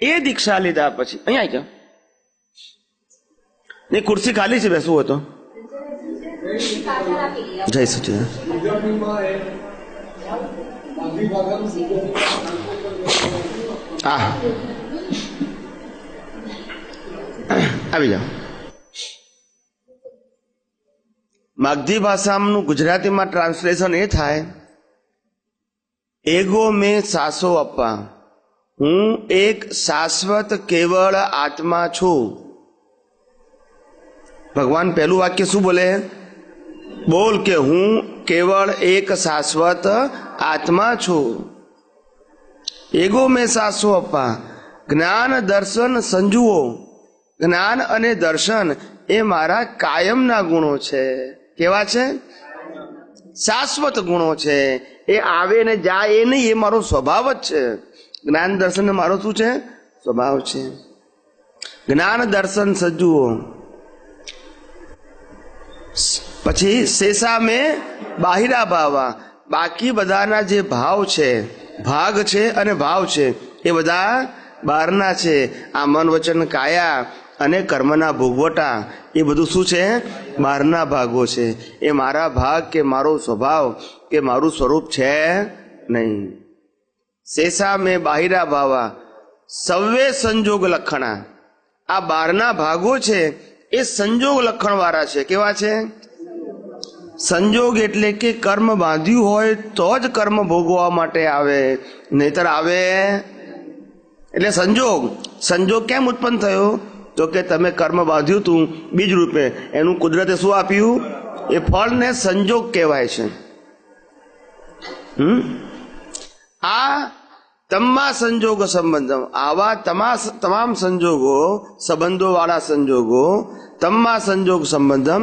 એ દીક્ષા લીધા પછી અહીંયા આવી જાઓ. નહીં, ખુરશી ખાલી છે, બેસવું હોય તો. જય સચિદાનંદ. હા, આવી જાઓ. માગધી ભાષાનું ગુજરાતીમાં ટ્રાન્સલેશન એ થાય, એગો મેં સાસો અપ્પા, હું એક શાશ્વત કેવળ આત્મા છું. ભગવાન પહેલું વાક્ય શું બોલે? બોલ કે હું કેવળ એક શાશ્વત આત્મા છું. એગો મેં સાસો અપ્પા. જ્ઞાન દર્શન સંજુઓ. જ્ઞાન અને દર્શન એ મારા કાયમના ગુણો છે. કેવા છે? શાશ્વત ગુણો છે. એ આવે ને જાય એ નહીં, એ મારો સ્વભાવ જ છે. જ્ઞાન દર્શન મારો શું છે? સ્વભાવ છે. જ્ઞાન દર્શન સંજુઓ. પછી શેષા મેં બાહિરા ભાવા. બાકી બધાના જે ભાવ છે, ભાગ છે અને ભાવ છે, એ બધા બહારના છે. આ મન વચન કાયા અને કર્મના ભોગવટા એ બધું શું છે? બહારના ભાગો છે. એ મારા ભાગ કે મારો સ્વભાવ કે મારું સ્વરૂપ છે નહીં. શેષા મેં બાહિરા ભાવા સવ્વે સંજોગ લક્ષણા. આ બહારના ભાગો છે એ સંજોગ લક્ષણ વાળા છે. કેવા છે? સંજોગ એટલે કે કર્મ બાંધ્યું હોય તો જ કર્મ ભોગવવા માટે આવે, નહીતર આવે એટલે સંજોગ. સંજોગ કેમ ઉત્પન્ન થયો? તો કે તમે કર્મ બાંધ્યું તું બીજ રૂપે, એનું કુદરતે શું આપ્યું? એ ફળને સંજોગ કહેવાય છે. આ તમામ સંજોગો સંબંધમ. આવા તમામ સંજોગો, સંબંધો વાળા સંજોગો, તમામ સંજોગ સંબંધમ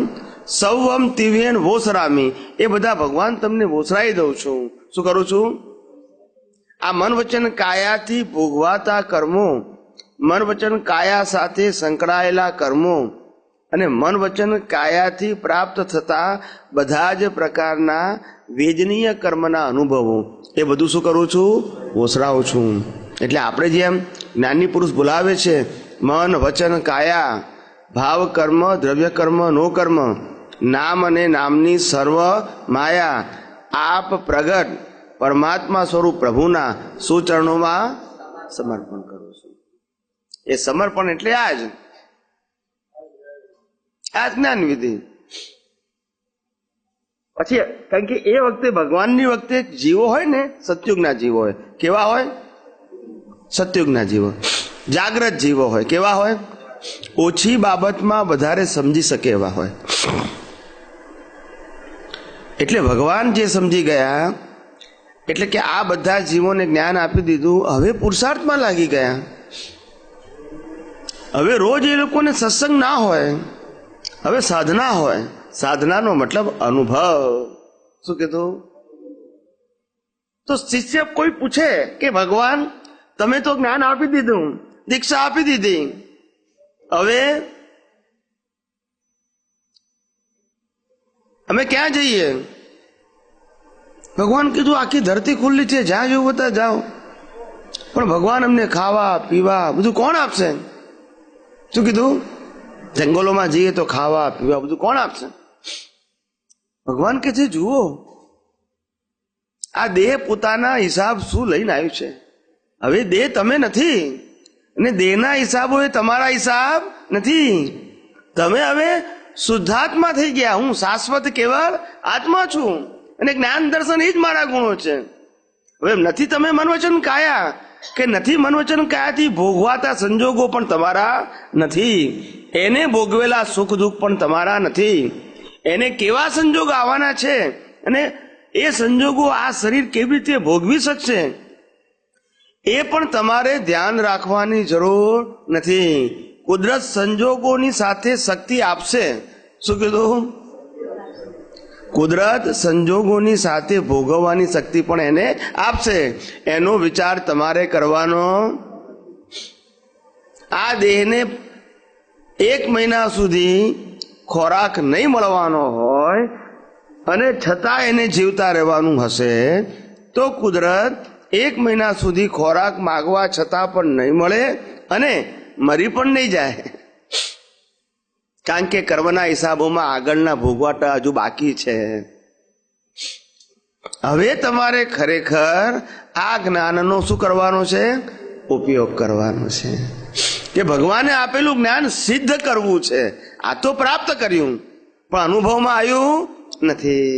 સૌવમ તિવેણ વોસરામી. એ બધા ભગવાન તમને વોસરાઈ દઉં છું. શું કરું છું? આ મન વચન કાયાથી ભોગવાતા કર્મો, મન વચન કાયા સાથે સંકળાયેલા કર્મો અને મન વચન કાયાથી પ્રાપ્ત થતા બધા જ પ્રકારના વેદનીય કર્મના અનુભવો, એ બધું શું કરું છું? વોસરાવું છું. એટલે આપણે જેમ જ્ઞાની પુરુષ બોલાવે છે, મન વચન કાયા, ભાવ કર્મ, દ્રવ્ય કર્મ, નો કર્મ, નામ અને નામની સર્વ માયા આપ પ્રગટ પરમાત્મા સ્વરૂપ પ્રભુના સુચરણોમાં સમર્પણ કરું છું. એ સમર્પણ એટલે આ જ્ઞાન વિધિ. પછી કારણ કે એ વખતે ભગવાનની વખતે જીવો હોય ને, સતયુગના જીવો હોય. કેવા હોય? સતયુગના જીવો. જાગ્રત જીવો હોય. કેવા હોય? ઓછી બાબતમાં વધારે સમજી શકે એવા હોય. એટલે ભગવાન જે સમજી ગયા, એટલે કે આ બધા જીવોને જ્ઞાન આપી દીધું, હવે પુરુષાર્થમાં લાગી ગયા. હવે રોજ એ લોકોને સત્સંગ ના હોય, હવે સાધના હોય. સાધનાનો મતલબ અનુભવ. શું કીધું? તો શિષ્ય કોઈ પૂછે કે ભગવાન તમે તો જ્ઞાન આપી દીધું, દીક્ષા આપી દીધી, હવે અમે ક્યાં જઈએ? ભગવાન કીધું આખી ધરતી ખુલ્લી છે, જ્યાં જવું બધા જાઓ. પણ ભગવાન અમને ખાવા પીવા બધું કોણ આપશે? શું કીધું? જંગલોમાં જઈએ તો ખાવા પીવા બધું કોણ આપશે? ભગવાન કે છે જુઓ, આ દેહ પોતાના હિસાબ શું લઈને આવ્યું છે. હવે દેહ તમે નથી, અને દેહના હિસાબો એ તમારા હિસાબ નથી. તમે હવે શુદ્ધાત્મા થઈ ગયા. હું શાશ્વત કેવળ આત્મા છું, અને જ્ઞાન દર્શન એ જ મારા ગુણો છે. હવે નથી તમે મનવચન કાયા, કે નથી મનવચન કાયાથી ભોગવાતા સંજોગો પણ તમારા નથી. એને ભોગવેલા સુખ દુઃખ પણ તમારા નથી. એને કેવા સંજોગ આવવાના છે અને એ સંજોગો આ શરીર કેવી રીતે ભોગવી શકશે એ પણ તમારે ધ્યાન રાખવાની જરૂર નથી. કુદરત સંજોગોની સાથે શક્તિ આપશે. શું કીધું? કુદરત સંજોગોની સાથે ભોગવવાની શક્તિ પણ એને આપશે. એનો વિચાર તમારે કરવાનો. આ દેહને 1 મહિના સુધી ખોરાક નહીં મળવાનો હોય અને છતાં એને જીવતા રહેવાનું હશે, તો કુદરત 1 મહિના સુધી ખોરાક માગવા છતાં પણ નહીં મળે અને મરી પણ નહીં જાય, કારણ કે કર્મના હિસાબોમાં આગળના ભોગવાટા હજુ બાકી છે. હવે તમારે ખરેખર આ જ્ઞાનનો શું કરવાનો છે? ઉપયોગ કરવાનો છે. કે ભગવાને આપેલું જ્ઞાન સિદ્ધ કરવું છે. આ તો પ્રાપ્ત કર્યું પણ અનુભવમાં આવ્યું નથી.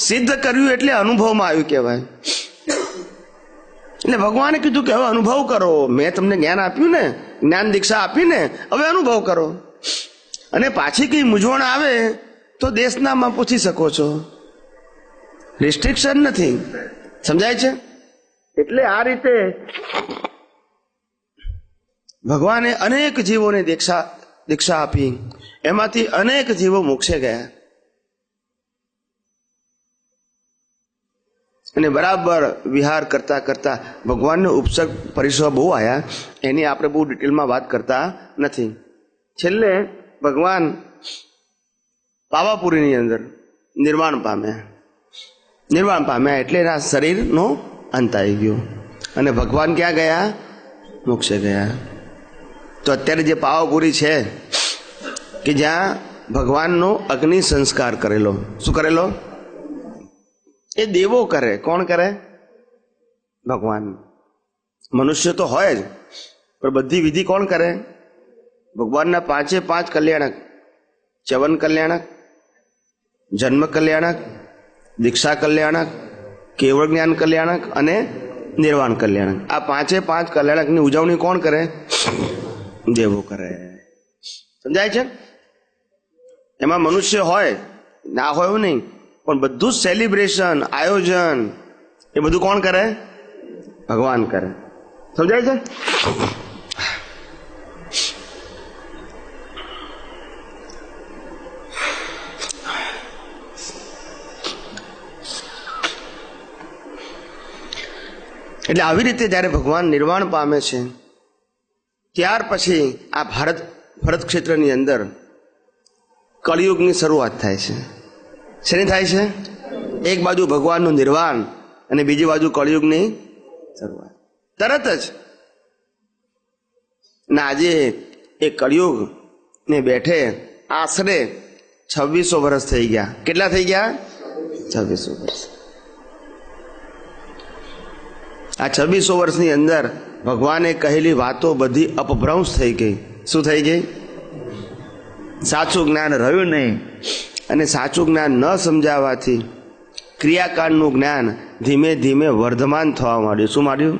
સિદ્ધ કર્યું એટલે અનુભવમાં આવ્યું કહેવાય. એટલે ભગવાને કીધું કે હવે અનુભવ કરો. મેં તમને જ્ઞાન આપ્યું ને, જ્ઞાન દીક્ષા આપી ને, હવે અનુભવ કરો. અને પાછી કઈ મૂંઝવણ આવે તો દેશનામાં પૂછી શકો છો, રિસ્ટ્રિક્શન નથી. સમજાય છે? એટલે આ રીતે ભગવાને અનેક જીવોને દીક્ષા આપી, એમાંથી અનેક જીવો મોક્ષે ગયા. અને બરાબર વિહાર કરતા કરતા ભગવાનનો ઉપસર્ગ પરિસર બહુ આવ્યા, એની આપણે બહુ ડિટેલમાં વાત કરતા નથી. છેલ્લે ભગવાન પાવાપુરીની અંદર નિર્વાણ પામ્યા એટલે એના શરીરનો અંત આવી ગયો અને ભગવાન ક્યાં ગયા? મોક્ષે ગયા. તો અત્યારે જે પાવાપુરી છે કે જ્યાં ભગવાનનો અગ્નિ સંસ્કાર કરેલો, શું કરેલો? એ દેવો કરે. કોણ કરે? ભગવાન. મનુષ્ય તો હોય જ, પણ બધી વિધિ કોણ કરે? ભગવાનના 5 કલ્યાણક, ચ્યવન કલ્યાણક, જન્મ કલ્યાણક, દીક્ષા કલ્યાણક, કેવળ જ્ઞાન કલ્યાણક અને નિર્વાણ કલ્યાણક. આ 5 કલ્યાણકની ઉજવણી કોણ કરે? દેવો કરે. સમજાય છે? એમાં મનુષ્ય હોય ના હોય એવું નહીં, પણ બધું જ સેલિબ્રેશન, આયોજન એ બધું કોણ કરે? ભગવાન કરે. સમજાય છે? એટલે આવી રીતે જ્યારે ભગવાન નિર્વાણ પામે છે ત્યાર પછી આ ભરત ક્ષેત્રની અંદર કળિયુગની શરૂઆત થાય છે. શેની થાય છે? એક બાજુ ભગવાનનું નિર્વાણ અને બીજી બાજુ કળિયુગની શરૂઆત. તરત જ ના આજે એ કળિયુગ ને બેઠે આશરે 2600 વર્ષ થઈ ગયા. કેટલા થઈ ગયા? 2600 વર્ષ. આ 2600 વર્ષની અંદર ભગવાને કહેલી વાતો બધી અપભ્રંશ થઈ ગઈ. શું થઈ ગઈ? સાચું જ્ઞાન રહ્યું નહીં. અને સાચું જ્ઞાન ન સમજાવવાથી ક્રિયાકાંડનું જ્ઞાન ધીમે ધીમે વર્ધમાન થવા માંડ્યું. શું માંડ્યું?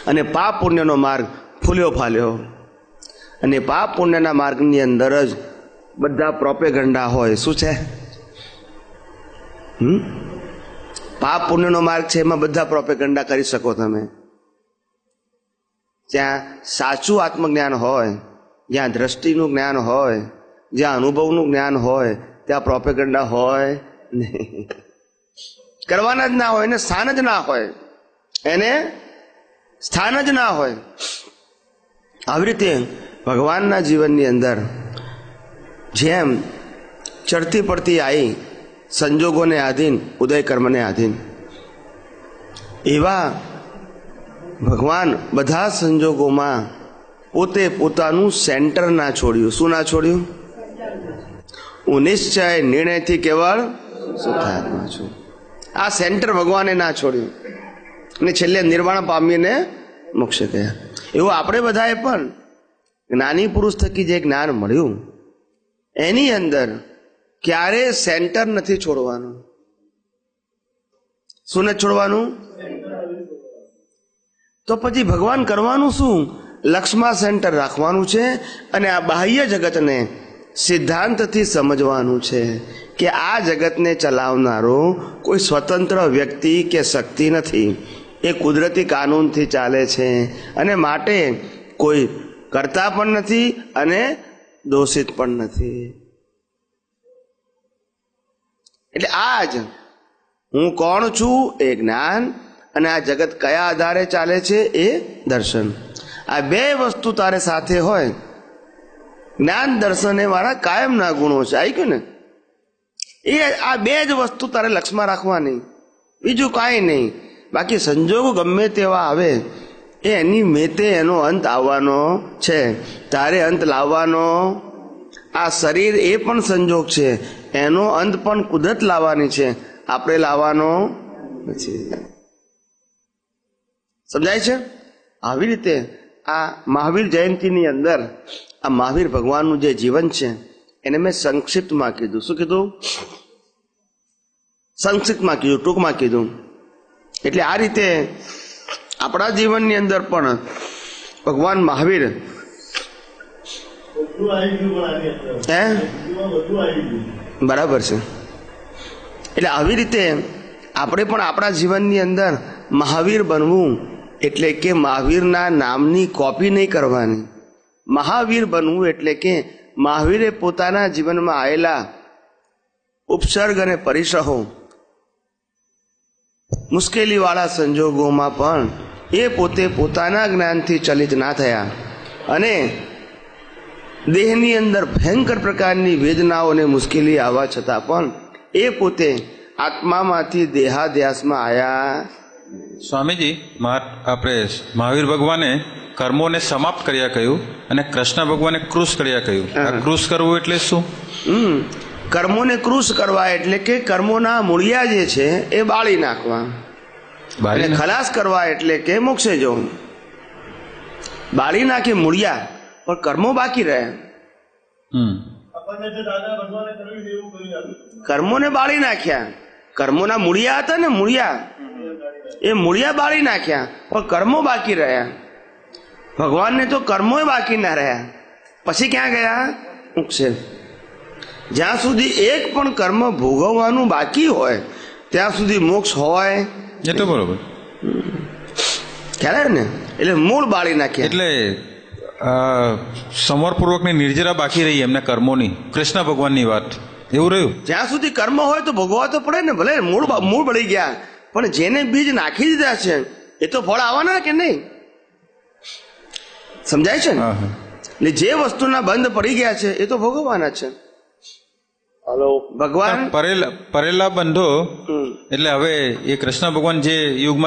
અને પાપ પુણ્યનો માર્ગ ફૂલ્યો ફાલ્યો. અને પાપ પુણ્યના માર્ગની અંદર જ બધા પ્રોપેગંડા હોય. શું છે? પાપ પુણ્યનો માર્ગ છે, એમાં બધા પ્રોપેગંડા કરી શકો તમે. જ્યાં સાચું આત્મજ્ઞાન હોય, જ્યાં દ્રષ્ટિનું જ્ઞાન હોય, જ્યાં અનુભવનું જ્ઞાન હોય, ત્યાં પ્રોપેગંડા હોય નહીં. કરવાના જ ના હોય, એને સ્થાન જ ના હોય, એને સ્થાન જ ના હોય. આવી રીતે ભગવાનના જીવનની અંદર જેમ ચડતી પડતી આવી, સંજોગોને આધીન, ઉદય કર્મને આધીન, એવા ભગવાન બધા સંજોગોમાં પોતે પોતાનું સેન્ટર ના છોડ્યું. શું ના છોડ્યું? હું નિશ્ચય નિર્ણયથી કેવળ શુદ્ધાત્મા છું. આ સેન્ટર ભગવાને ના છોડ્યું અને છેલ્લે નિર્વાણ પામીને મોક્ષે ગયા. એવું આપણે બધાએ પણ જ્ઞાની પુરુષ થકી જે જ્ઞાન મળ્યું એની અંદર ક્યારે સેન્ટર નથી છોડવાનું. શું નથી છોડવાનું? તો પછી ભગવાન કરવાનું શું? લક્ષ્યમાં સેન્ટર રાખવાનું છે અને આ બાહ્ય જગતને સિદ્ધાંતથી સમજવાનું છે કે આ જગતને ચલાવનારો કોઈ સ્વતંત્ર વ્યક્તિ કે શક્તિ નથી. એ કુદરતી કાનૂનથી ચાલે છે અને માટે કોઈ કરતા પણ નથી અને દોષિત પણ નથી. એટલે આજ હું કોણ છું એ જ્ઞાન અને આ જગત કયા આધારે ચાલે છે એ દર્શન. આ બે વસ્તુ તારે સાથે હોય, જ્ઞાન દર્શન એ મારા કાયમના ગુણો છે. આવી ગયું ને? એ આ બે જ વસ્તુ તારે લક્ષ્યમાં રાખવાની, બીજું કાંઈ નહીં. બાકી સંજોગો ગમે તેવા આવે એ એની મેતે એનો અંત આવવાનો છે. તારે અંત લાવવાનો. આ શરીર એ પણ સંજોગ છે, એનો અંત પણ કુદરત લાવવાની છે, આપણે લાવવાનો નથી. સમજાય છે? આવી રીતે આ મહાવીર જયંતિની અંદર આ મહાવીર ભગવાનનું જે જીવન છે એને મેં સંક્ષિપ્તમાં કીધું. શું કીધું? સંક્ષિપ્તમાં કીધું, ટૂંકમાં કીધું. એટલે આ રીતે આપણા જીવનની અંદર પણ ભગવાન મહાવીર બરાબર છે. એટલે આવી રીતે આપણે પણ આપણા જીવનની અંદર મહાવીર બનવું એટલે કે મહાવીરના નામની કોપી નહીં કરવાની. મહાવીર બનવું એટલે કે મહાવીરે પોતાના જીવનમાં આવેલા ઉપસર્ગ અને પરિસહો, મુશ્કેલીવાળા સંજોગોમાં પણ એ પોતે પોતાના જ્ઞાનથી ચલિત ના થયા અને દેહની અંદર ભયંકર પ્રકારની વેદનાઓ અને મુશ્કેલી આવવા છતાં પણ એ પોતે આત્મામાંથી દેહાધ્યાસમાં આવ્યા. સ્વામીજી, આપણે મહાવીર ભગવાને કર્મોને સમાપ્ત કર્યા કહ્યું અને કૃષ્ણ ભગવાને કૃશ કર્યા કહ્યું. આ કૃશ કરવું એટલે શું? કર્મોને કૃશ કરવા એટલે કે કર્મોના મૂળિયા જે છે એ બાળી નાખવા. અને ખલાસ કરવા એટલે કે મોક્ષે જવું. બાળી નાખે મૂળિયા પણ કર્મો બાકી રહે. કર્મોને બાળી નાખ્યા. કર્મોના મૂળિયા હતા ને, મૂળિયા, એ મૂળિયા બાળી નાખ્યા પણ કર્મો બાકી રહ્યા. ભગવાનને તો કર્મો બાકી ના રહ્યા. પછી ક્યાં ગયા? મોક્ષે. જ્યાં સુધી એક પણ કર્મ ભોગવવાનું બાકી હોય ત્યાં સુધી મોક્ષ હોય. એ તો બરોબર. ખ્યાલ ને? એટલે મૂળ બાળી નાખ્યા. એટલે સમરપૂર્વકની નિર્જરા બાકી રહી એમના કર્મોની. કૃષ્ણ ભગવાનની વાત એવું રહ્યું. જ્યાં સુધી કર્મ હોય તો ભોગવવા તો પડે ને. ભલે મૂળ બળી ગયા પણ જેને બીજ નાખી દીધા છે એ તો ફળ આવવાના કે નહીં? સમજાય છે ને? એટલે જે વસ્તુના બંધ પડી ગયા છે એ તો ભોગવવાના છે. ભગવાન પરેલા બંધો એટલે હવે એ કૃષ્ણ ભગવાન જે યુગમાં